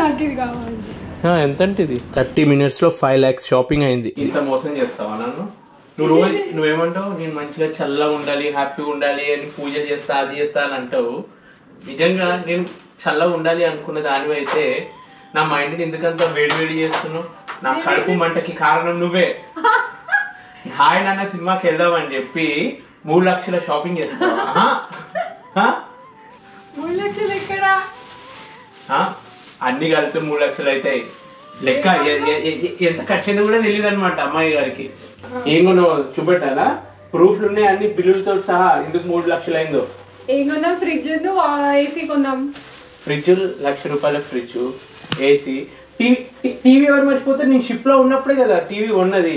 నాకు ఇది కావాలి. ఎంత అంటే ఇది 30 minutes లో 5 lakhs షాపింగ్ అయింది. ఇంత మోసం చేస్తావా నన్ను? నువ్వేమంటావు? నేను మంచిగా చల్లగా ఉండాలి, హ్యాపీగా ఉండాలి అని పూజ చేస్తా, అది చేస్తా అని అంటావు. నిజంగా నేను చల్లగా ఉండాలి అనుకున్న దానివి అయితే నా మైండ్ని ఎందుకంత వేడి చేస్తున్నావు? నా కడుపు మంటకి కారణం నువ్వే. హాయ్ నాన్న సినిమాకి వెళ్దామని చెప్పి 3 లక్షల షాపింగ్ చేస్తావా? 3 లక్షలు ఎక్కడ? అన్ని కలిపి 3 లక్షలు అవుతాయి. లెక్క ఎంత ఖర్చు అయిందో కూడా తెలియదు అనమాట అమ్మాయి గారికి. ఏం కొన్నావు చూపెట్టాలా? ప్రూఫ్లు ఉన్నాయి అన్ని బిల్లులతో సహా. ఎందుకు 3 లక్షలు అయిందో? ఏం కొన్నాం? ఫ్రిడ్జ్ ఏసీ కొన్నాం. ఫ్రిడ్జ్ ₹1,00,000 ఫ్రిడ్జ్, ఏసీ, టీవీ ఎవరు మర్చిపోతే? నేను షిప్ లో ఉన్నప్పుడే కదా టీవీ ఉన్నది.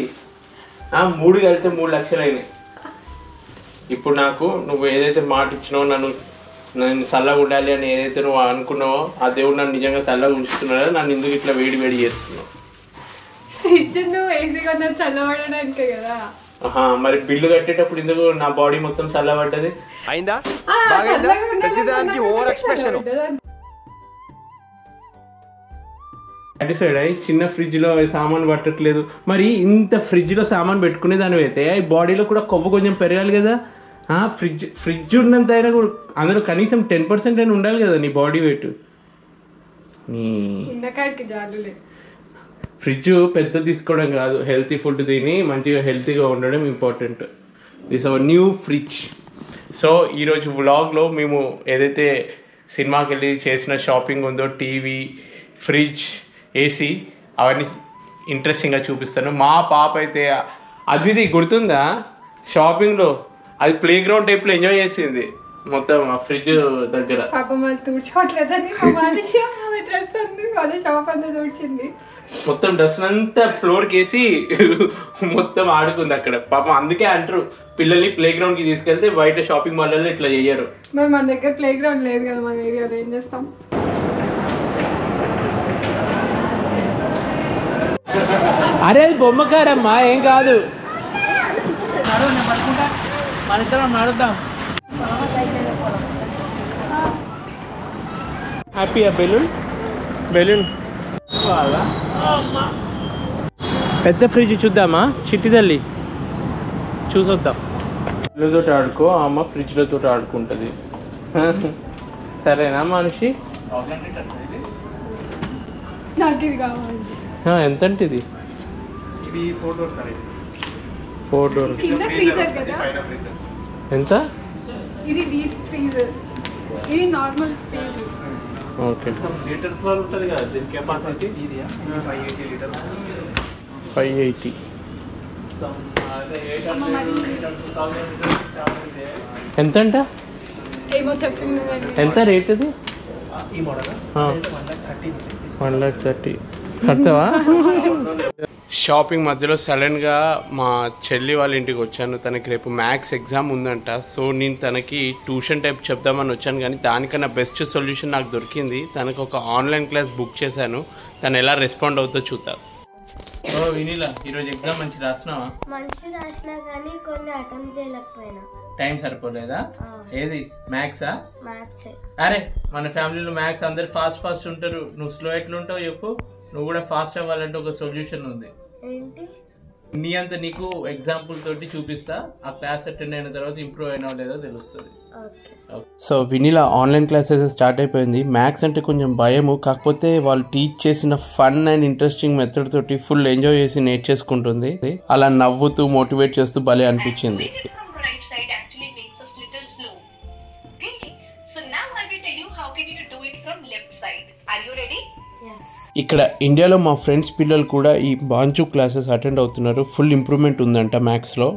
3 కలిపితే 3 లక్షలు అయినాయి. ఇప్పుడు నాకు నువ్వు ఏదైతే మాట ఇచ్చినావో, నన్ను చల్లగా ఉండాలి అని ఏదైతే నువ్వు అనుకున్నావో ఆ దేవుడు నన్ను నిజంగా చల్లగా ఉంచుతున్నాడో, నన్ను ఎందుకు ఇట్లా వేడి చేస్తున్నావు? ఫ్రిడ్జ్ నువ్వు ఏసీ కొన్నా చల్లబడడానికే కదా. మరి బిల్లు కట్టేటప్పుడు ఎందుకు నా బాడీ మొత్తం చల్లబడ్డది? సాటిస్ఫైడ్ అయ్యి చిన్న ఫ్రిడ్జ్ లో సామాన్ పట్టట్లేదు. మరి ఇంత ఫ్రిడ్జ్ లో సామాన్ పెట్టుకునే దాని అయితే ఈ బాడీలో కూడా కొవ్వు కొంచెం పెరగాలి కదా. ఫ్రిడ్జ్ ఉన్నంత అయినా కూడా అందులో కనీసం 10% అయినా ఉండాలి కదా నీ బాడీ వెయిట్. ఫ్రిడ్జ్ పెద్ద తీసుకోవడం కాదు, హెల్తీ ఫుడ్ తిని మంచిగా హెల్తీగా ఉండడం important. This our new fridge. So ఈరోజు వ్లాగ్లో మేము ఏదైతే సినిమాకి వెళ్ళి చేసిన షాపింగ్ ఉందో, టీవీ, ఫ్రిడ్జ్, ఏసీ, అవన్నీ ఇంట్రెస్టింగ్గా చూపిస్తాను. మా పాప అయితే అద్వితి గుర్తుందా షాపింగ్లో? అది ప్లే గ్రౌండ్ టైప్లో ఎంజాయ్ చేసింది మొత్తం ఆ ఫ్రిడ్జ్ దగ్గర. మొత్తం డ్రెస్ అంతా ఫ్లోర్కి వేసి మొత్తం ఆడుకుంది అక్కడ పాపం. అందుకే అంటారు పిల్లల్ని ప్లే గ్రౌండ్ కి తీసుకెళ్తే బయట షాపింగ్ మాల్లో ఇట్లా చెయ్యరు. మరి మన దగ్గర ప్లే గ్రౌండ్ లేదు కదా మన ఏరియాలో, ఏం చేస్తాం? అరే అది బొమ్మకారమ్మా, ఏం కాదు. మన ఇద్దరం నడుద్దాం. హ్యాపీయా? బెలూన్ పెద్ద ఫ్రిడ్జ్ చూద్దామా? చిట్టి తల్లి చూసొద్దాం. పిల్లలతో ఆడుకో, అమ్మ ఫ్రిడ్జ్లతో ఆడుకుంటుంది. సరేనా మనిషి? నాకు ఇది కావాలి. ఎంత అంటే ఇది? 4 డోర్. ఎంత? ఇది డీప్ ఫ్రీజర్, ఇది నార్మల్ ఫ్రీజర్. ఓకే. లీటర్స్ లో ఉంటుంది కదా దీని కెపాసిటీ. 580. ఎంత అంట? ఏమో చెప్పింది. ఎంత రేట్ ఇది? 1,30,000 ఖర్చవా? షాపింగ్ మధ్యలో సడన్గా మా చెల్లి వాళ్ళ ఇంటికి వచ్చాను. తనకి రేపు మ్యాథ్స్ ఎగ్జామ్ ఉందంట. సో నేను తనకి ట్యూషన్ టైప్ చెప్దామని వచ్చాను, కానీ దానికన్నా బెస్ట్ సొల్యూషన్ నాకు దొరికింది. తనకు ఒక ఆన్లైన్ క్లాస్ బుక్ చేశాను. తను ఎలా రెస్పాండ్ అవుతుందో చూద్దాం. వినీలా, ఈరోజు ఎగ్జామ్ మంచి రాసినావా? మంచి రాసినా కానీ కొన్ని అటెంప్ట్ చేయలేకపోయినా. టైం సరిపోలేదా? ఏది మ్యాథ్సా? మ్యాథ్స్. అరే మన ఫ్యామిలీలో మ్యాథ్స్ అందరు ఫాస్ట్ ఉంటారు. నువ్వు స్లో ఎట్లుంటావు చెప్పు? నువ్వు కూడా ఫాస్ట్ అవ్వాలంటే ఒక సొల్యూషన్ ఉంది. ఏంటి? నీ అంత నీకు ఎగ్జాంపుల్ తోటి చూపిస్తా. ఆ క్లాస్ అటెండ్ అయిన తర్వాత ఇంప్రూవ్ అయినా లేదో తెలుస్తుంది. So Vinila online classes start అయిపోయింది. మ్యాథ్స్ అంటే కొంచెం భయము, కాకపోతే వాళ్ళు టీచ్ చేసిన ఫన్ అండ్ ఇంట్రెస్టింగ్ మెథడ్ తోటి ఫుల్ ఎంజాయ్ చేసి నేర్చేసుకుంటుంది. అలా నవ్వుతూ మోటివేట్ చేస్తూ భలే అనిపించింది. ఇక్కడ ఇండియాలో మా ఫ్రెండ్స్ పిల్లలు కూడా ఈ బాంచు క్లాసెస్ అటెండ్ అవుతున్నారు. ఫుల్ ఇంప్రూవ్మెంట్ ఉందంట మ్యాథ్స్లో.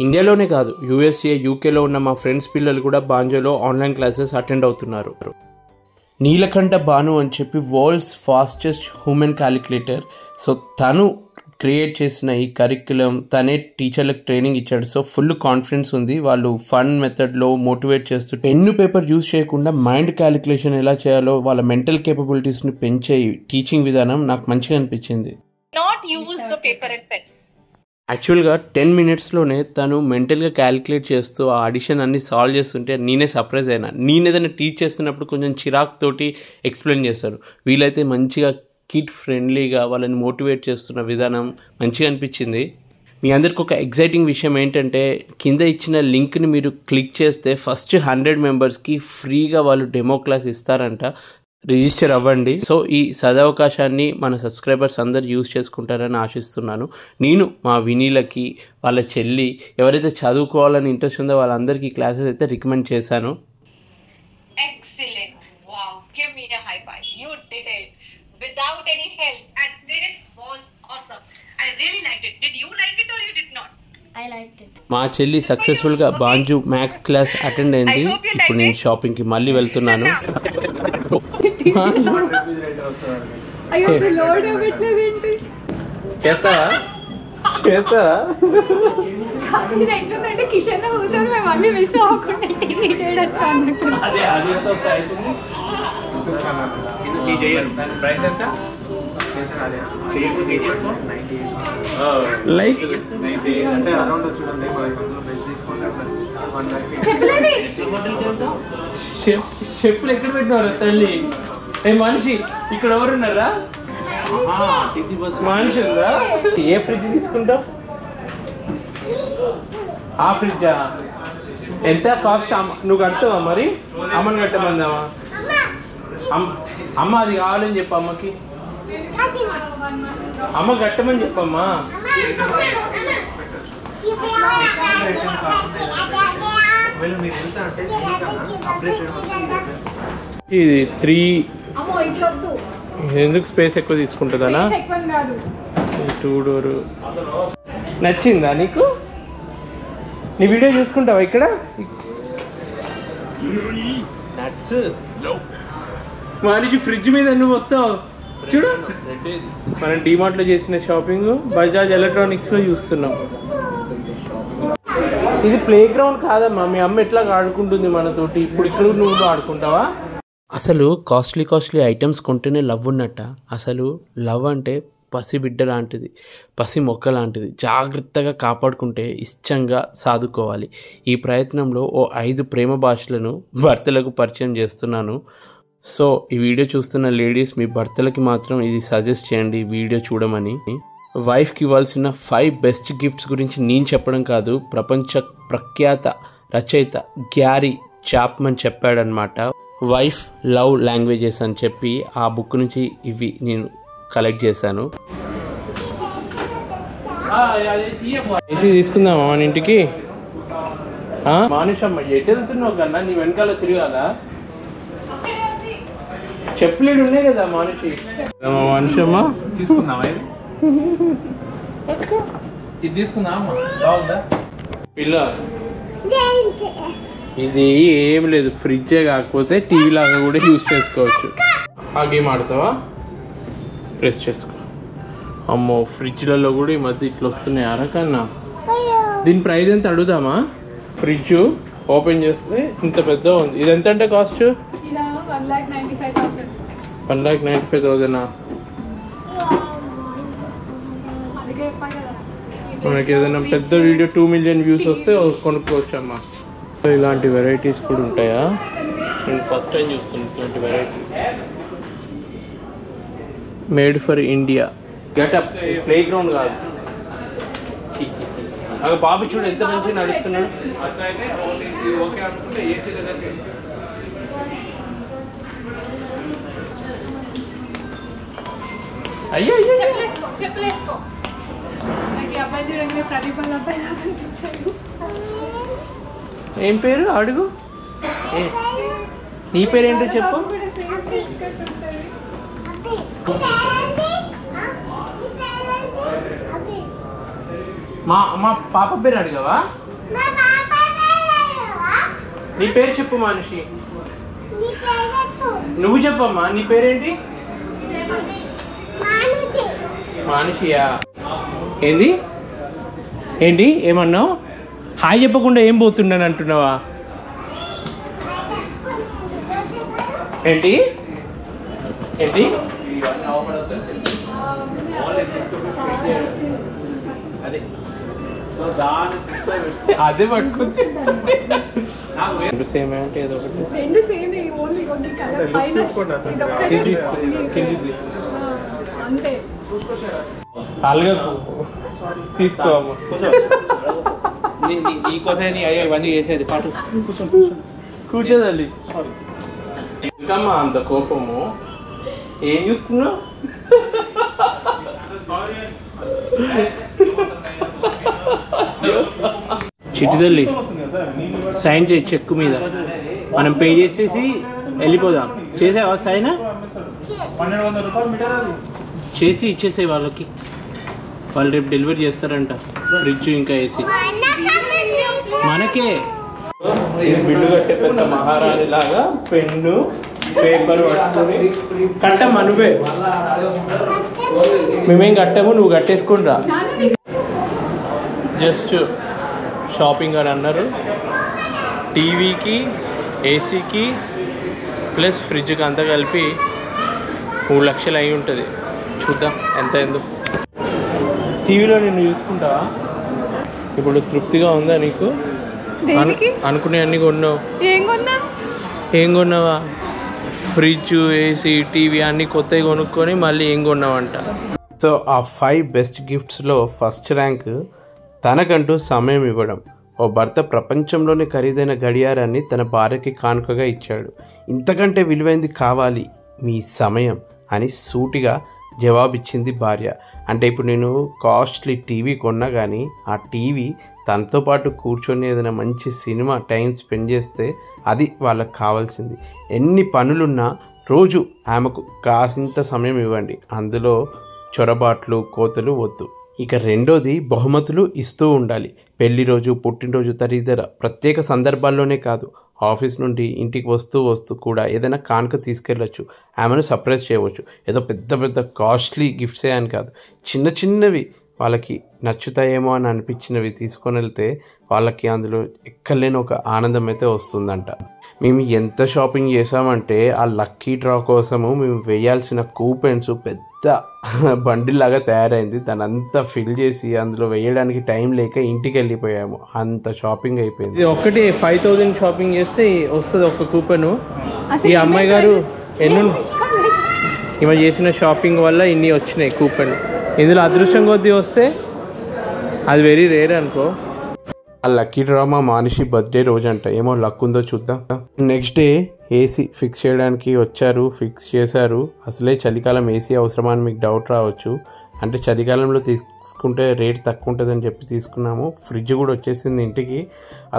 ఇండియాలోనే కాదు, యూఎస్ఏ, యూకేలో ఉన్న మా ఫ్రెండ్స్ పిల్లలు కూడా బాంజోలో ఆన్లైన్ క్లాసెస్ అటెండ్ అవుతున్నారు. నీలకంఠ భాను అని చెప్పి world's fastest human calculator. So తను క్రియేట్ చేసిన ఈ కరిక్యులం తనే టీచర్లకు ట్రైనింగ్ ఇచ్చాడు. సో ఫుల్ కాన్ఫిడెన్స్ ఉంది. వాళ్ళు ఫన్ మెథడ్లో మోటివేట్ చేస్తూ పెన్ను పేపర్ యూజ్ చేయకుండా మైండ్ క్యాలిక్యులేషన్ ఎలా చేయాలో వాళ్ళ మెంటల్ కేపబిలిటీస్ని పెంచే టీచింగ్ విధానం నాకు మంచిగా అనిపించింది. Not use the paper and pen. యాక్చువల్గా 10 మినిట్స్లోనే తను మెంటల్గా క్యాలిక్యులేట్ చేస్తూ ఆ ఆడిషన్ అన్ని సాల్వ్ చేస్తుంటే నేనే సర్ప్రైజ్ అయినా. నేను ఏదైనా టీచ్ చేస్తున్నప్పుడు కొంచెం చిరాకు తోటి ఎక్స్ప్లెయిన్ చేస్తారు, వీళ్ళైతే మంచిగా కిడ్ ఫ్రెండ్లీగా వాళ్ళని మోటివేట్ చేస్తున్న విధానం మంచిగా అనిపించింది. మీ అందరికి ఒక ఎగ్జైటింగ్ విషయం ఏంటంటే కింద ఇచ్చిన లింక్ని మీరు క్లిక్ చేస్తే ఫస్ట్ 100 మెంబర్స్కి ఫ్రీగా వాళ్ళు డెమో క్లాస్ ఇస్తారంట. రిజిస్టర్ అవ్వండి. సో ఈ సదవకాశాన్ని మన సబ్స్క్రైబర్స్ అందరు యూజ్ చేసుకుంటారని ఆశిస్తున్నాను. నేను మా వినీలకి వాళ్ళ చెల్లి ఎవరైతే చదువుకోవాలని ఇంట్రెస్ట్ ఉందో వాళ్ళందరికీ క్లాసెస్ అయితే రికమెండ్ చేశాను. Excellent. Wow. Give me a high five. You did it without any help. And this was awesome. I really liked it. Did you like it or you did not? I liked it. మా చెల్లి సక్సెస్ఫుల్గా బాంజు maths class attend అయింది. ఇప్పుడు నేను షాపింగ్కి మళ్ళీ వెళ్తున్నాను. అయ్యో లోడ్ అవ్వట్లేదు ఏంటి? చేస్తావా ఎట్లుందంటే కిచెన్ లో కూర్చొని మేము అన్ని మిస్ అవ్వకుండా టీవీ చేయడం అన్నట్టు. లైక్ చెప్పులు ఎక్కడ పెట్టినారు తల్లి? ఏ మనిషి ఇక్కడ ఎవరున్నారా? మనిషి ఉందా? ఏ ఫ్రిడ్జ్ తీసుకుంటావు? ఆ ఫ్రిడ్జా? ఎంత కాస్ట్? నువ్వు కడతావా మరి? అమ్మని కట్టమందామా? అమ్మ అది కావాలని చెప్పు అమ్మకి. అమ్మ కట్టమని చెప్పమ్మా. ఇది 3 ఎందుకు స్పేస్ ఎక్కువ తీసుకుంటుందనా? 2 డోర్ నచ్చిందా నీకు? నీ వీడియో చూసుకుంటావా ఇక్కడ? మనిషి ఫ్రిడ్జ్ మీద నువ్వు వస్తావు చూడు. మనం డిమార్ట్లో చేసిన షాపింగ్ బజాజ్ ఎలక్ట్రానిక్స్లో చూస్తున్నాం. ఇది ప్లే గ్రౌండ్ కాదమ్మా, మీ అమ్మ ఎట్లా ఆడుకుంటుంది మనతోటి. ఇప్పుడు ఇక్కడ నువ్వు ఆడుకుంటావా? అసలు కాస్ట్లీ ఐటమ్స్ కొంటేనే లవ్ ఉన్నట్ట. అసలు లవ్ అంటే పసి బిడ్డ లాంటిది, పసి మొక్క లాంటిది. జాగ్రత్తగా కాపాడుకుంటే ఇష్టంగా సాదుకోవాలి. ఈ ప్రయత్నంలో ఓ 5 ప్రేమ భాషలను భర్తలకు పరిచయం చేస్తున్నాను. సో ఈ వీడియో చూస్తున్న లేడీస్ మీ భర్తలకి మాత్రం ఇది సజెస్ట్ చేయండి వీడియో చూడమని. వైఫ్కి ఇవ్వాల్సిన 5 బెస్ట్ గిఫ్ట్స్ గురించి నేను చెప్పడం కాదు, ప్రపంచ ప్రఖ్యాత రచయిత గ్యారీ చాప్మన్ చెప్పాడనమాట. వైఫ్ లవ్ లాంగ్వేజెస్ అని చెప్పి ఆ బుక్ నుంచి ఇవి నేను కలెక్ట్ చేశాను. ఏసీ తీసుకుందామా మన ఇంటికి? మానుషమ్మ ఎటు వెళ్తున్నావు కన్నా? నీ వెనకాల తిరగాలా? చెప్పులేడు ఉన్నాయి కదా మనిషి. మనుషమ్మా తీసుకుందామా? ఇది తీసుకుందామా? బాగుందా పిల్ల? ఇది ఏం లేదు, ఫ్రిడ్జే కాకపోతే టీవీ లాగా కూడా యూజ్ చేసుకోవచ్చు. ఆ గేమ్ ఆడతావా? ప్రెస్ చేసుకో. అమ్మో ఫ్రిడ్జ్లలో కూడా ఈ మధ్య ఇట్లా వస్తున్నాయి అరకన్నా. దీని ప్రైస్ ఎంత అడుగుదామా? ఫ్రిడ్జ్ ఓపెన్ చేస్తే ఇంత పెద్ద ఉంది. ఇది ఎంత అంటే కాస్ట్? 1,95,000. మనకి ఏదైనా పెద్ద వీడియో 2 మిలియన్ వ్యూస్ వస్తే కొనుక్కోవచ్చు అమ్మా. ఇలాంటి వెరైటీస్ కూడా ఉంటాయా? నేను ఫస్ట్ టైం చూస్తున్నాను ఇలాంటి variety. Made for India getup, play ground కాదు. అక్కడ బాబు చూడు ఎంత మంచిగా నడుస్తున్నాడు. అయ్యో చెప్పలేసుకో. నాకు ఈ అబ్బాయి చూడండి ప్రదీప్ వాళ్ళ అబ్బాయి కనిపించాడు. ఏం పేరు అడుగు? నీ పేరేంటో చెప్పు. మా పాప పేరు అడిగావా? నీ పేరు చెప్పు మనిషి. నువ్వు చెప్పమ్మా, నీ పేరేంటి? మనిషియా? ఏంది ఏంటి ఏమన్నావు? హాయ్ చెప్పకుండా ఏం పోతుండని అంటున్నావా? ఏంటి ఏంటి? అదే అదే పట్టుకుంది సేమ్ అంటే ఏదో ఒకటి రెండు సేమ్ ఓన్లీ కొన్ని కలర్ పైన ఇది తీసుకో కింది తీసుకో అంతే అలాగే తీసుకో నీకోసమే నీ అయ్యో ఇవన్నీ చేసేది పాటు కూర్చోదండి ఇంకమ్మా అంత కోపము ఏం చూస్తున్నావు చిటిదల్లి సైన్ చేయి చెక్ మీద మనం పే చేసేసి వెళ్ళిపోదాం చేసావా సైన్ చేసి ఇచ్చేసే వాళ్ళకి వాళ్ళు రేపు డెలివరీ చేస్తారంట ఫ్రిడ్జ్ ఇంకా ఏసీ మనకే బిల్లు కట్టే పెద్ద మహారాణి లాగా పెన్ను పేపర్ పట్టుకొని కట్టమ్మా నువ్వే మేమేం కట్టాము నువ్వు కట్టేసుకుని రా జస్ట్ షాపింగ్ అని అన్నారు టీవీకి ఏసీకి ప్లస్ ఫ్రిడ్జ్కి అంతా కలిపి 3 లక్షలు అయి ఉంటుంది చూద్దాం ఎంత అయిందో టీవీలో నిన్ను చూసుకుంటావా ఇప్పుడు తృప్తిగా ఉందా నీకు అనుకునే అన్నీ కొన్నావు ఏం కొన్నావా ఫ్రిడ్జ్ ఏసీ టీవీ అన్నీ కొత్తవి కొనుక్కొని మళ్ళీ ఏం కొన్నావంట సో ఆ 5 బెస్ట్ గిఫ్ట్స్లో ఫస్ట్ ర్యాంక్ తనకంటూ సమయం ఇవ్వడం ఓ భర్త ప్రపంచంలోనే ఖరీదైన గడియారాన్ని తన భార్యకి కానుకగా ఇచ్చాడు ఇంతకంటే విలువైంది కావాలి మీ సమయం అని సూటిగా జవాబిచ్చింది భార్య అంటే ఇప్పుడు నేను కాస్ట్లీ టీవీ కొన్నా కానీ ఆ టీవీ తనతో పాటు కూర్చొని ఏదైనా మంచి సినిమా టైం స్పెండ్ చేస్తే అది వాళ్ళకి కావాల్సింది ఎన్ని పనులున్నా రోజు ఆమెకు కాసింత సమయం ఇవ్వండి అందులో చొరబాట్లు కోతలు వద్దు ఇక రెండోది బహుమతులు ఇస్తూ ఉండాలి పెళ్లి రోజు పుట్టినరోజు తదితర ప్రత్యేక సందర్భాల్లోనే కాదు ఆఫీస్ నుండి ఇంటికి వస్తూ కూడా ఏదైనా కానుక తీసుకెళ్ళచ్చు ఆమెను సర్ప్రైజ్ చేయవచ్చు ఏదో పెద్ద పెద్ద కాస్ట్లీ గిఫ్ట్సే అని కాదు చిన్న చిన్నవి వాళ్ళకి నచ్చుతాయేమో అని అనిపించినవి తీసుకొని వెళ్తే వాళ్ళకి అందులో ఎక్కలేని ఒక ఆనందం అయితే వస్తుందంట మేము ఎంత షాపింగ్ చేసామంటే ఆ లక్కీ డ్రా కోసము మేము వేయాల్సిన కూపెన్స్ పెద్ద బండిల్లాగా తయారైంది దానంతా ఫిల్ చేసి అందులో వేయడానికి టైం లేక ఇంటికి వెళ్ళిపోయాము అంత షాపింగ్ అయిపోయింది ఒక్కటి 5000 షాపింగ్ చేస్తే వస్తుంది ఒక కూపెను ఈ అమ్మాయి గారు ఈమె చేసిన షాపింగ్ వల్ల ఇన్ని వచ్చినాయి కూపెన్ ఇందులో అదృష్టం కొద్దీ వస్తే అది వెరీ రేర్ అనుకో ఆ లక్కీ డ్రామా మానిషి బర్త్డే రోజు అంట ఏమో లక్ ఉందో చూద్దాం నెక్స్ట్ డే ఏసీ ఫిక్స్ చేయడానికి వచ్చారు ఫిక్స్ చేశారు అసలే చలికాలం ఏసీ అవసరమా అని మీకు డౌట్ రావచ్చు అంటే చలికాలంలో తీసుకుంటే రేట్ తక్కువ ఉంటుందని చెప్పి తీసుకున్నాము ఫ్రిడ్జ్ కూడా వచ్చేసింది ఇంటికి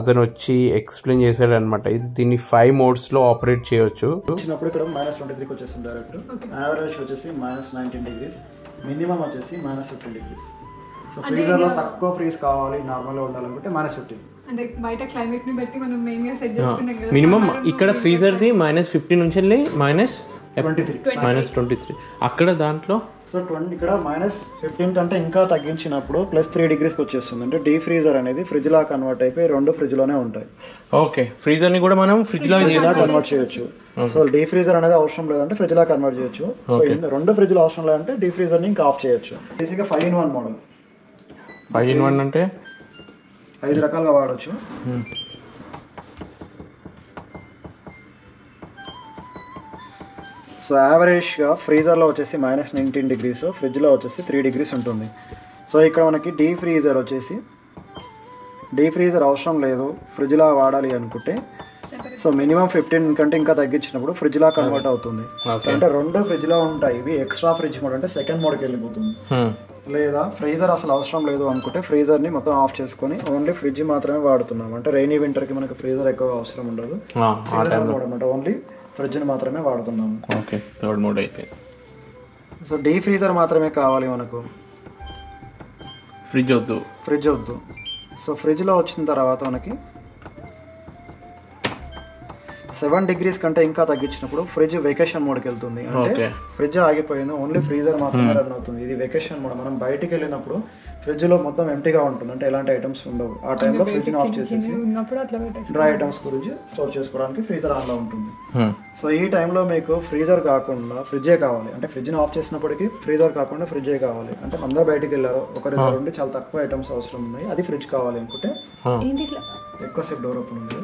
అతను వచ్చి ఎక్స్ప్లెయిన్ చేశాడు అనమాట ఇది దీన్ని 5 మోడ్స్లో ఆపరేట్ చేయొచ్చు వచ్చినప్పుడు ఇక్కడ -23కి వచ్చేసింది డైరెక్ట్ యావరేజ్ వచ్చేసి -19 డిగ్రీస్ మినిమం వచ్చేసి -15 డిగ్రీస్ సో ఫ్రీజర్లో తక్కువ ఫ్రీజ్ కావాలి నార్మల్గా ఉండాలనుకుంటే -15 అంటే బయట క్లైమేట్ ని బట్టి మనం మెయిన్ గా సెట్ చేసుకున్నాం కదా మినిమం ఇక్కడ ఫ్రీజర్ది -15 నుంచి వెళ్ళి -23 అక్కడ దాంట్లో సో 20 ఇక్కడ -15 కంటే ఇంకా తగ్గించినప్పుడు +3 డిగ్రీస్కి వచ్చేస్తుంది అంటే డీ ఫ్రీజర్ అనేది ఫ్రిడ్జ్ లా కన్వర్ట్ అయిపోయి 2 ఫ్రిడ్జ్లోనే ఉంటాయి ఓకే ఫ్రీజర్ ని కూడా మనం ఫ్రిడ్జ్ లా కన్వర్ట్ చేయొచ్చు సో డీ ఫ్రీజర్ అనేది అవసరం లేదంటే ఫ్రిడ్జ్ లా కన్వర్ట్ చేయొచ్చు సో 2 ఫ్రిడ్జ్లు అవసరం లేదంటే డీ ఫ్రీజర్ ని ఇంకా ఆఫ్ చేయొచ్చు బేసిక్గా 5-in-1 మోడల్ 5-in-1 అంటే 5 రకాలుగా వాడచ్చు సో యావరేజ్గా ఫ్రీజర్లో వచ్చేసి -19 డిగ్రీస్ ఫ్రిడ్జ్లో వచ్చేసి 3 డిగ్రీస్ ఉంటుంది సో ఇక్కడ మనకి డీ ఫ్రీజర్ వచ్చేసి డీ ఫ్రీజర్ అవసరం లేదు ఫ్రిడ్జ్లా వాడాలి అనుకుంటే సో మినిమం 15 కంటే ఇంకా తగ్గించినప్పుడు ఫ్రిడ్జ్లా కన్వర్ట్ అవుతుంది అంటే 2 ఫ్రిడ్జ్లో ఉంటాయి ఇవి ఎక్స్ట్రా ఫ్రిడ్జ్ మోడ్ అంటే సెకండ్ మోడ్కి వెళ్ళిపోతుంది లేదా ఫ్రీజర్ అసలు అవసరం లేదు అనుకుంటే ఫ్రీజర్ని మొత్తం ఆఫ్ చేసుకొని ఓన్లీ ఫ్రిడ్జ్ మాత్రమే వాడుతున్నాం అంటే రైనీ వింటర్కి మనకి ఫ్రీజర్ ఎక్కువ అవసరం ఉండదు అంటే ఓన్లీ ఫ్రిడ్జ్ని మాత్రమే వాడుతున్నాము ఓకే థర్డ్ మోడ్ అయితే సో డీ ఫ్రీజర్ మాత్రమే కావాలి మనకు ఫ్రిడ్జ్ వద్దు సో ఫ్రిడ్జ్లో వచ్చిన తర్వాత మనకి 7 డిగ్రీస్ కంటే ఇంకా తగ్గించినప్పుడు ఫ్రిడ్జ్ వెకేషన్ మోడ్కి వెళ్తుంది అంటే ఫ్రిడ్జ్ ఆగిపోయింది ఓన్లీ ఫ్రీజర్ మాత్రమే రన్ అవుతుంది ఇది వెకేషన్ మోడ్ మనం బయటికి వెళ్ళినప్పుడు ఫ్రిడ్జ్లో మొత్తం ఎంటీగా ఉంటుంది, అంటే ఎలాంటి ఐటమ్స్ ఉండవు. ఆ టైంలో ఫ్రిడ్జ్ని ఆఫ్ చేసేసి ఉన్నప్పుడు అట్లా పెట్టేసి డ్రై ఐటమ్స్ గురించి స్టోర్ చేసుకోవడానికి ఫ్రీజర్ ఆన్లో ఉంటుంది. సో ఈ టైంలో మీకు ఫ్రీజర్ కాకుండా ఫ్రిడ్జే కావాలి, అంటే ఫ్రిడ్జ్ని ఆఫ్ చేసినప్పటికీ ఫ్రీజర్ కాకుండా ఫ్రిడ్జే కావాలి. అంటే అందరూ బయటికి వెళ్ళారు, ఒకరిద్దరు ఉండి చాలా తక్కువ ఐటమ్స్ అవసరం ఉన్నాయి, అది ఫ్రిడ్జ్ కావాలి అనుకుంటే ఏంటి ఇట్లా ఎక్కువసేపు డోర్ ఓపెన్ ఉంది.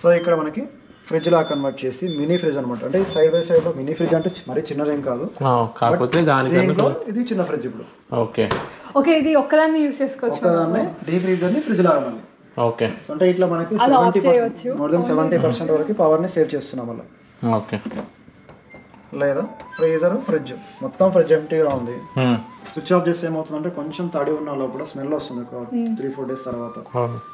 సో ఇక్కడ మనకి ఫ్రిడ్జ్ లా కన్వర్ట్ చేసి మినీ ఫ్రిడ్జ్ అనమాట. అంటే సైడ్ బై సైడ్ లో మినీ ఫ్రిడ్జ్ అంటే మరీ చిన్నదేం కాదు, కాకపోతే దీంట్లో ఇది చిన్న ఫ్రిడ్జ్. ఇప్పుడు ఓకే ఇది ఒక్కదాన్ని యూస్ చేసుకోవచ్చు, ఒక్కదాన్ని డీప్ ఫ్రీజర్ ని ఫ్రిడ్జ్ లాగా మళ్ళీ. ఓకే, సో అంటే ఇట్లా మనకి 70% మోర్ దెన్ 70% వరకు పవర్ ని సేవ్ చేస్తున్నాం మళ్ళీ. ఓకే, లేదా ఫ్రీజర్ ఫ్రిడ్జ్ మొత్తం ఫ్రిడ్జ్ ఎంటీగా ఉంది, స్విచ్ ఆఫ్ చేస్తే ఏమవుతుందంటే కొంచెం తడి ఉన్న లోపల స్మెల్ వస్తుంది ఒక 3-4 days తర్వాత.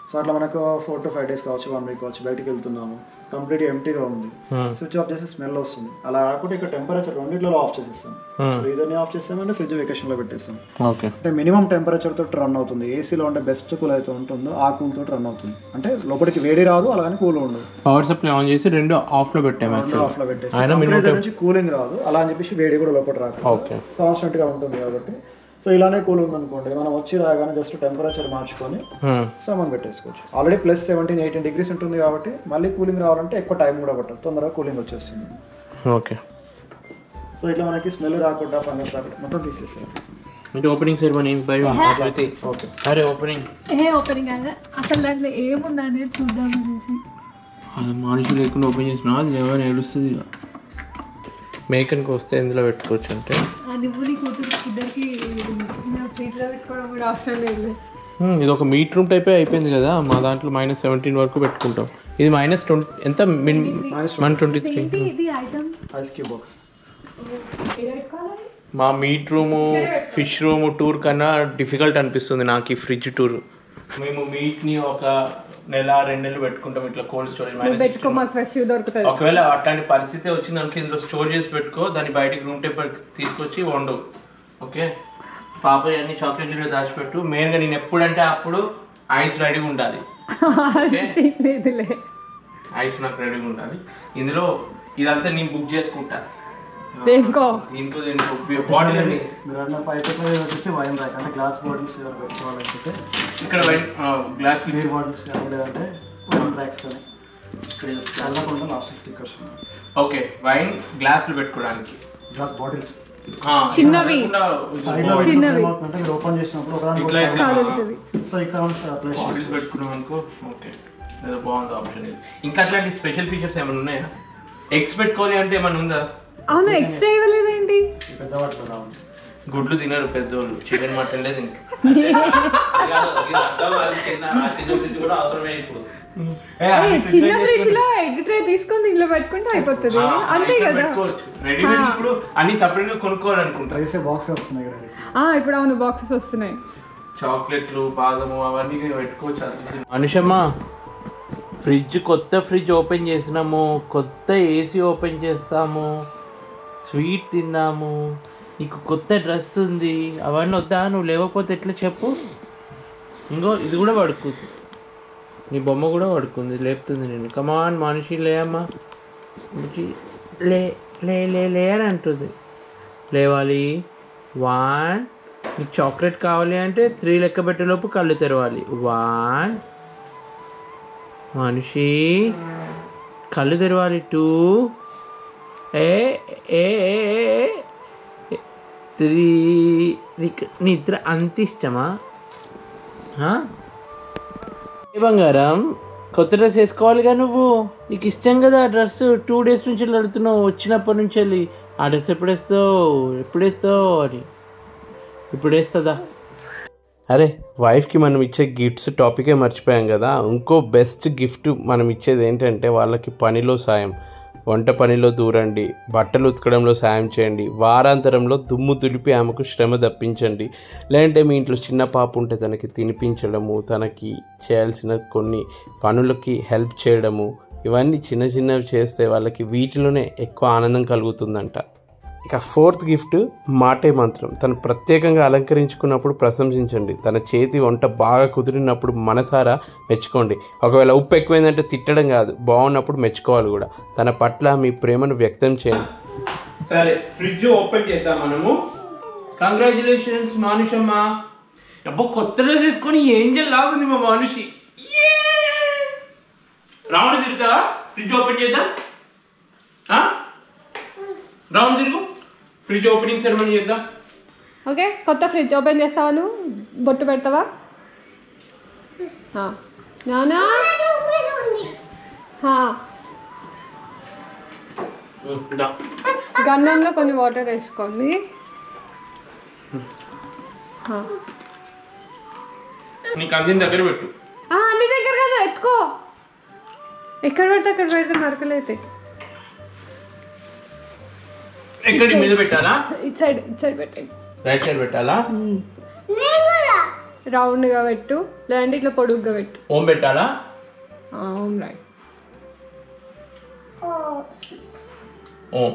సో అట్లా మనకు 4 to 5 days కావచ్చు, 1 week కావచ్చు, బయటికి వెళ్తున్నాము కంప్లీట్ ఎంటీగా ఉంది, స్విచ్ ఆఫ్ చేస్తే స్మెల్ వస్తుంది. అలా కాకుండా ఇక్కడ టెంపరేచర్ రెండిట్లో ఆఫ్ చేసేస్తాం, ఫ్రీజర్ ని ఆఫ్ చేస్తామంటే ఫ్రిడ్జ్ వెకేషన్ లో పెట్టేస్తాం. అంటే మినిమం టెంపరేచర్ తోటి రన్ అవుతుంది. ఏసీలో ఉండే బెస్ట్ కూల్ అయితే ఉంటుందో ఆ కూల్ తోటి రన్ అవుతుంది, అంటే లోపలికి వేడి రాదు, అలాగే కూల్ ఉండదు. పవర్ సప్లై ఆన్ చేసి రెండు ఆఫ్ లో పెట్టాము, ఆఫ్ లో పెట్టేసి టెంపరేచర్ నుంచి కూలింగ్ రాదు, అలా అని చెప్పేసి వేడి కూడా లోపల రాదు, కాన్స్టెంట్ గా ఉంటుంది కాబట్టి. సో ఇలానే కూల్ ఉంది అనుకోండి, మనం వచ్చి రాగానే జస్ట్ టెంపరేచర్ మార్చుకొని సామాన్ పెట్టేసుకోవచ్చు. ఆల్రెడీ +17-18 degrees ఉంటుంది కాబట్టి మళ్ళీ కూలింగ్ రావాలంటే ఎక్కువ టైం కూడా పట్టదు, తొందరగా కూలింగ్ వచ్చేస్తుంది. ఓకే, సో ఇట్లా మనకి స్మెల్ రాకుండా ఫంగస్ రాకుండా మొత్తం తీసేస్తాం. అంటే ఓపెనింగ్ సెరమనీ ఓకే, అరే ఓపెనింగ్ ఓపెనింగ్ అసలు దాంట్లో ఏముంది అనేది చూద్దాం అనేసి. అది మనుషులు లేకుండా ఓపెన్ చేసిన అది ఏమైనా ఏడుస్తుంది. మేకన్కి వస్తే ఎందులో పెట్టుకోవచ్చు అంటే నువ్వు నీ కూతురు ఇద్దరికి ఫ్రీజ్లో పెట్టుకోవడం కూడా అవసరం లేదు. ఇది ఒక మీట్ రూమ్ టైపే అయిపోయింది కదా, మా దాంట్లో -17 వరకు పెట్టుకుంటాం. ఇది -20 ఎంత -23. ఇది ఐటమ్ ఐస్ క్యూబ్ బాక్స్. మా meet room fish room tour కన్నా డిఫికల్ట్ అనిపిస్తుంది నాకు ఈ ఫ్రిడ్జ్ టూర్. మేము మీట్ని ఒక 1-2 నెలలు పెట్టుకుంటాం ఇట్లా కోల్డ్ స్టోరేజ్. పెట్టుకో మాకు ఫ్రెష్ దొరుకుతుంది. ఒకవేళ అట్లాంటి పరిస్థితి వచ్చిందానికి ఇందులో స్టోర్ చేసి పెట్టుకో, దాన్ని బయటికి రూమ్ టెంపర్ తీసుకొచ్చి వండు. ఓకే, పాప అన్ని చాక్లెట్లు దాచిపెట్టు. మెయిన్గా నేను ఎప్పుడంటే అప్పుడు ఐస్ రెడీగా ఉండాలి, ఐస్ నాకు రెడీగా ఉండాలి. ఇందులో ఇదంతా నేను బుక్ చేసుకుంటా. దేనికో బాటిల్ అన్ని వచ్చేసి వైన్ ర్యాక్, అంటే గ్లాస్ బాటిల్స్ పెట్టుకోవాలంటే ఇక్కడ గ్లాస్ బీర్ బాటిల్స్ అంటే వైన్ ర్యాక్స్ కానీ చల్లకుండా ప్లాస్టిక్ స్టిక్కర్స్. ఓకే, వైన్ గ్లాసులు పెట్టుకోవడానికి గ్లాస్ బాటిల్స్ చిన్నవి ఏమవుతుందంటే మీరు ఓపెన్ చేసినప్పుడు సో ఇక్కడ బాటిల్స్ పెట్టుకున్నాం అనుకో. ఓకే, ఏదో బాగుంది ఆప్షన్ ఇది. ఇంకా అట్లాంటి స్పెషల్ ఫీచర్స్ ఏమైనా ఉన్నాయా? ఎగ్స్ పెట్టుకోవాలి అంటే ఏమైనా ఉందా? అవును, ఎక్స్ట్రా ఇవ్వలేదేంటి? గుడ్లు తినరు పెద్దోళ్ళు, చికెన్ మటన్ లేదు. చిన్న ఫ్రిడ్జ్ లో ఎగ్ ట్రే తీసుకొని ఇంట్లో పెట్టుకుంటే అయిపోతుంది, అంతే కదా. రెడీమేడ్ ఇప్పుడు అన్ని సపరేట్ గా కొనుక్కోవాలనుకుంటా. ఇప్పుడు అవును బాక్సెస్ వస్తున్నాయి. చాక్లెట్లు, బాదము అవన్నీ పెట్టుకోవచ్చు. అనుషమ్మా, కొత్త ఫ్రిడ్జ్ ఓపెన్ చేసినాము, కొత్త ఏసీ ఓపెన్ చేస్తాము, స్వీట్ తిన్నాము, నీకు కొత్త డ్రెస్ ఉంది, అవన్నీ వద్దా? నువ్వు లేకపోతే ఎట్లా చెప్పు? ఇంకో ఇది కూడా పడుకుంది, నీ బొమ్మ కూడా పడుకుంది, లేపుతుంది నేను. కమాన్ మనిషి లేమ్మా, లే లే లే లే అని అంటుంది. లేవాలి. 1, నీకు చాక్లెట్ కావాలి అంటే 3 లెక్క పెట్టేలోపు కళ్ళు తెరవాలి. 1 మనిషి కళ్ళు తెరవాలి. 2 3 నీకు నిద్ర అంత ఇష్టమా? బంగారం, కొత్త డ్రెస్ వేసుకోవాలిగా నువ్వు, నీకు ఇష్టం కదా ఆ డ్రెస్. 2 days నుంచి అడుగుతున్నావు, వచ్చినప్పటి నుంచి వెళ్ళి ఆ డ్రెస్ ఎప్పుడు వేస్తావు అని. ఇప్పుడు వేస్తుందా? అరే, వైఫ్కి మనం ఇచ్చే గిఫ్ట్స్ టాపికే మర్చిపోయాం కదా. ఇంకో బెస్ట్ గిఫ్ట్ మనం ఇచ్చేది ఏంటంటే వాళ్ళకి పనిలో సాయం. వంట పనిలో దూరండి, బట్టలు ఉతకడంలో సాయం చేయండి, వారాంతరంలో దుమ్ము దులిపి ఆమెకు శ్రమ తప్పించండి. లేదంటే మీ ఇంట్లో చిన్న పాప ఉంటే తనకి తినిపించడము, తనకి చేయాల్సిన కొన్ని పనులకి హెల్ప్ చేయడము, ఇవన్నీ చిన్నవి చేస్తే వాళ్ళకి వీటిలోనే ఎక్కువ ఆనందం కలుగుతుందంట. ఇక 4th గిఫ్ట్ మాటే మంత్రం. తను ప్రత్యేకంగా అలంకరించుకున్నప్పుడు ప్రశంసించండి. తన చేతి వంట బాగా కుదిరినప్పుడు మనసారా మెచ్చుకోండి. ఒకవేళ ఉప్పు ఎక్కువైందంటే తిట్టడం కాదు, బాగున్నప్పుడు మెచ్చుకోవాలి కూడా. తన పట్ల మీ ప్రేమను వ్యక్తం చేయండి. సరే, ఫ్రిడ్జ్ ఓపెన్ చేద్దాం మనము. కంగ్రాచులేషన్స్ మానుషమ్మ. అబ్బో కొత్త డ్రెస్ వేసుకొని ఏంజల్ లాగుంది మా మానుషి. రౌండ్ తిరుగుతావా? ఫ్రిడ్జ్ ఓపెన్ చేద్దాం. రౌండ్ తిరుగు, ఫ్రిడ్జ్ ఓపెనింగ్ సెరమనీ చేద్దాం. ఓకే, కొత్త ఫ్రిడ్జ్ ఓపెన్ చేస్తావా? నువ్వు బొట్టు పెడతావా? నానా గన్నంలో కొన్ని వాటర్ వేసుకోండి. నీకు అందిన దగ్గర పెట్టు. అన్ని దగ్గర కదా, ఎత్తుకో. ఎక్కడ పెడితే అక్కడ పెడితే మరకలు అవుతాయి. ఎక్కడ మీద పెట్టాలా? ఇటు సైడ్ పెట్టండి. రైట్ సైడ్ పెట్టాలా? రౌండ్గా పెట్టు, లేదంటే ఇట్లా పొడుగ్గా పెట్టు. ఓం పెట్టాలా? ఓం రైట్. ఓం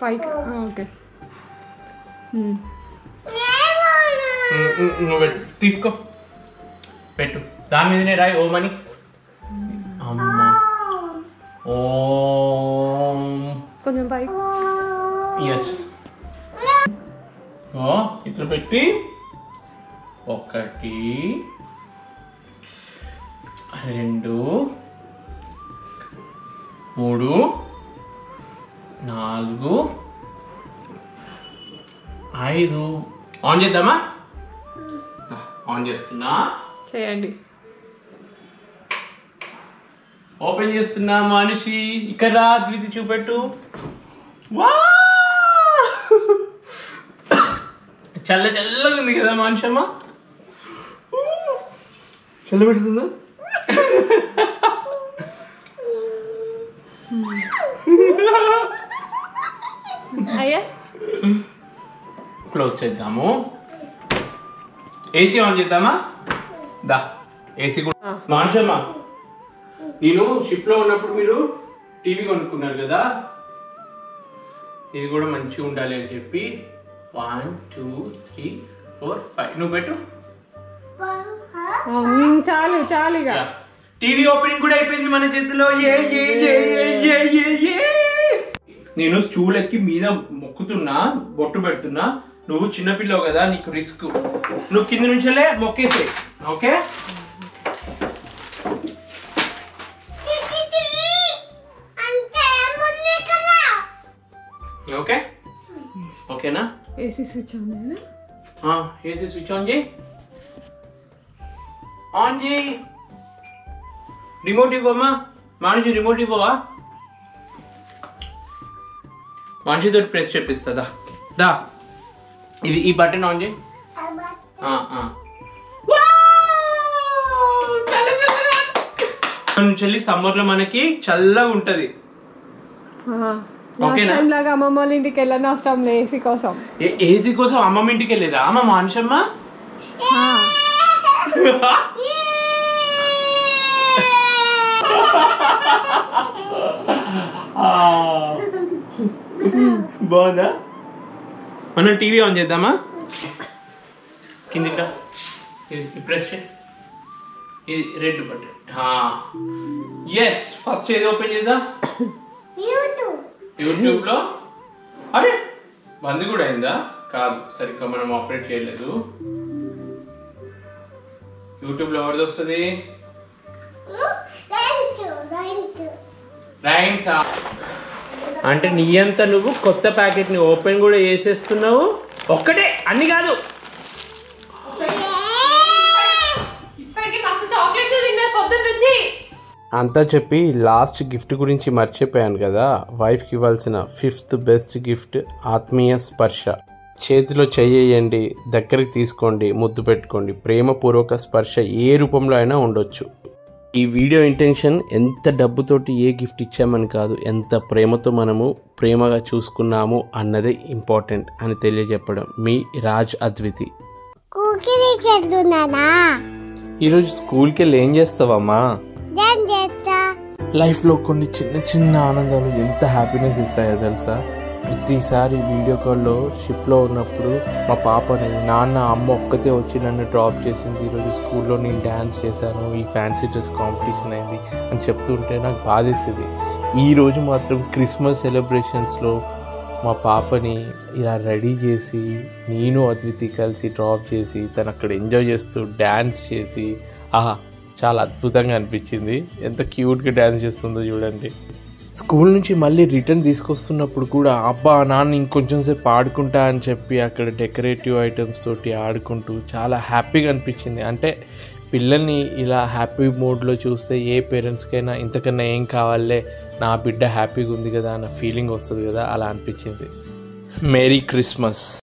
పైకి. ఓకే, నువ్వు పెట్టు, తీసుకో పెట్టు. దాని మీదనే రాయి ఓం అని. అమ్మా ఓం. కొంచెం పైకి. ఎస్. ఇట్లా పెట్టి 1 2 3 4 5. ఆన్ చేద్దామా? ఆన్ చేస్తున్నా. చేయండి. ఓపెన్ చేస్తున్నా మనిషి. ఇక్కడ రా ద్వితి, చూపెట్టు. చల్లగా ఉంది కదా మనిషమ్మ? చల్ల పెడుతుందా? అయ్యా క్లోజ్ చేద్దాము. ఏసీ ఆన్ చేద్దామా? దా ఏసీ కూడా. మనిషమ్మ, నేను షిప్లో ఉన్నప్పుడు మీరు టీవీ కొనుక్కున్నారు కదా, ఇది కూడా మంచిగా ఉండాలి అని చెప్పి 1 2 3 4 5 నువ్వు పెట్టు. చాలు ఇక. టీవీ ఓపెనింగ్ కూడా అయిపోయింది మన చేతిలో. నేను స్టూల్ ఎక్కి మీద మొక్కుతున్నా, బొట్టు పెడుతున్నా. నువ్వు చిన్నపిల్లవు కదా, నీకు రిస్క్. నువ్వు కింద నుంచెలే మొక్కేసే. ఓకే? ఓకే ఓకేనా? AC switch on. AC switch on చేయి. ఆన్ చేయి. రిమోట్ ఇవ్వమ్మా మానుషి, రిమోట్ ఇవ్వవా? మానుషితో ప్రెస్ చెప్పిస్తుందా? దా ఇది ఈ బటన్ ఆన్ చేయి. చెల్లి సమ్మర్ లో మనకి చల్లగా ఉంటది. ఓకేనా? లాగా అమ్మమ్మ వాళ్ళ ఇంటికి వెళ్ళని అవసరం లేదు ఏసీ కోసం. ఏసీ కోసం అమ్మమ్మ ఇంటికి వెళ్ళేదా అమ్మ మానుషమ్మ? బాగుందా? మనం టీవీ ఆన్ చేద్దామా? కిందికి రా. ఇది ప్రెస్ చేయి. ఇది రెడ్ బటన్. ఎస్. ఫస్ట్ ఏది ఓపెన్ చేద్దాం? యూట్యూబ్ లో. అరే బంద్ కూడా అయిందా? కాదు, సరిగ్గా మనం ఆపరేట్ చేయలేదు. యూట్యూబ్ లో ఎవరిది వస్తుంది? రైమ్స్. అంటే నీ అంతా నువ్వు కొత్త ప్యాకెట్ ని ఓపెన్ కూడా చేసేస్తున్నావు. ఒక్కటే, అన్ని కాదు. అంతా చెప్పి లాస్ట్ గిఫ్ట్ గురించి మర్చిపోయాను కదా. వైఫ్కి ఇవ్వాల్సిన 5th బెస్ట్ గిఫ్ట్ ఆత్మీయ స్పర్శ. చేతిలో చెయ్యండి, దగ్గరికి తీసుకోండి, ముద్దు పెట్టుకోండి. ప్రేమపూర్వక స్పర్శ ఏ రూపంలో అయినా ఉండొచ్చు. ఈ వీడియో ఇంటెన్షన్ ఎంత డబ్బుతోటి ఏ గిఫ్ట్ ఇచ్చామని కాదు, ఎంత ప్రేమతో మనము ప్రేమగా చూసుకున్నాము అన్నదే ఇంపార్టెంట్ అని తెలియజెప్పడం మీ రాజ్ అద్వితి. ఈరోజు స్కూల్కి వెళ్ళి ఏం చేస్తావమ్మా? లైఫ్లో కొన్ని చిన్న చిన్న ఆనందాలు ఎంత హ్యాపీనెస్ ఇస్తాయో తెలుసా? ప్రతిసారి వీడియో కాల్లో షిప్లో ఉన్నప్పుడు మా పాప అనేది, నాన్న అమ్మ ఒక్కతే వచ్చి నన్ను డ్రాప్ చేసింది, ఈరోజు స్కూల్లో నేను డ్యాన్స్ చేశాను, ఈ ఫ్యాన్సీ డ్రెస్ కాంపిటీషన్ అయింది అని చెప్తుంటే నాకు బాధేస్తుంది. ఈరోజు మాత్రం క్రిస్మస్ సెలబ్రేషన్స్లో మా పాపని ఇలా రెడీ చేసి నేను అద్వితి కలిసి డ్రాప్ చేసి తను అక్కడ ఎంజాయ్ చేస్తూ డ్యాన్స్ చేసి చాలా అద్భుతంగా అనిపించింది. ఎంత క్యూట్గా డ్యాన్స్ చేస్తుందో చూడండి. స్కూల్ నుంచి మళ్ళీ రిటర్న్ తీసుకొస్తున్నప్పుడు కూడా అబ్బా నాన్న ఇంకొంచెం సేపు ఆడుకుంటా అని చెప్పి అక్కడ డెకరేటివ్ ఐటమ్స్ తోటి ఆడుకుంటూ చాలా హ్యాపీగా అనిపించింది. అంటే పిల్లల్ని ఇలా హ్యాపీ మూడ్లో చూస్తే ఏ పేరెంట్స్కైనా ఇంతకన్నా ఏం కావాలే, నా బిడ్డ హ్యాపీగా ఉంది కదా అన్న ఫీలింగ్ వస్తుంది కదా, అలా అనిపించింది. Merry Christmas.